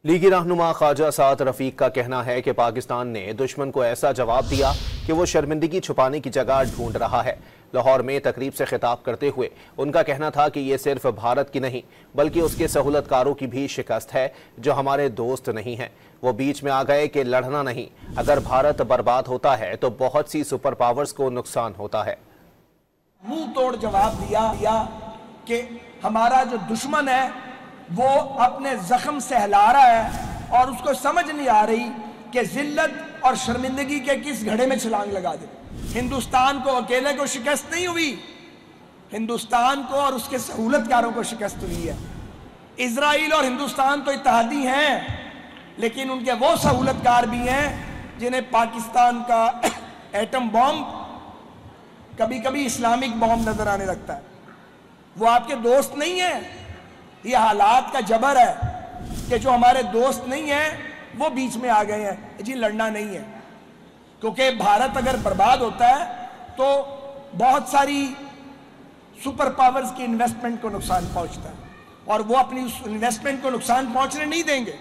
लीगी रहनुमा ख्वाजा साद रफीक का कहना है कि पाकिस्तान ने दुश्मन को ऐसा जवाब दिया कि वो शर्मिंदगी छुपाने की जगह ढूंढ रहा है। लाहौर में तकरीब से खिताब करते हुए उनका कहना था कि ये सिर्फ भारत की नहीं बल्कि उसके सहूलतकारों की भी शिकस्त है जो हमारे दोस्त नहीं हैं। वो बीच में आ गए कि लड़ना नहीं, अगर भारत बर्बाद होता है तो बहुत सी सुपर पावर्स को नुकसान होता है। मुंह तोड़ जवाब दिया कि हमारा जो दुश्मन है वो अपने जख्म सहला रहा है और उसको समझ नहीं आ रही कि जिल्लत और शर्मिंदगी के किस घड़े में छलांग लगा दे। हिंदुस्तान को अकेले को शिकस्त नहीं हुई, हिंदुस्तान को और उसके सहूलतकारों को शिकस्त हुई है। इजराइल और हिंदुस्तान तो इत्तेहादी हैं, लेकिन उनके वो सहूलतकार भी हैं जिन्हें पाकिस्तान का एटम बॉम्ब कभी कभी इस्लामिक बॉम्ब नजर आने लगता है। वो आपके दोस्त नहीं है। ये हालात का जबर है कि जो हमारे दोस्त नहीं हैं वो बीच में आ गए हैं। जी लड़ना नहीं है, क्योंकि भारत अगर बर्बाद होता है तो बहुत सारी सुपर पावर्स की इन्वेस्टमेंट को नुकसान पहुंचता है और वो अपनी उस इन्वेस्टमेंट को नुकसान पहुंचने नहीं देंगे।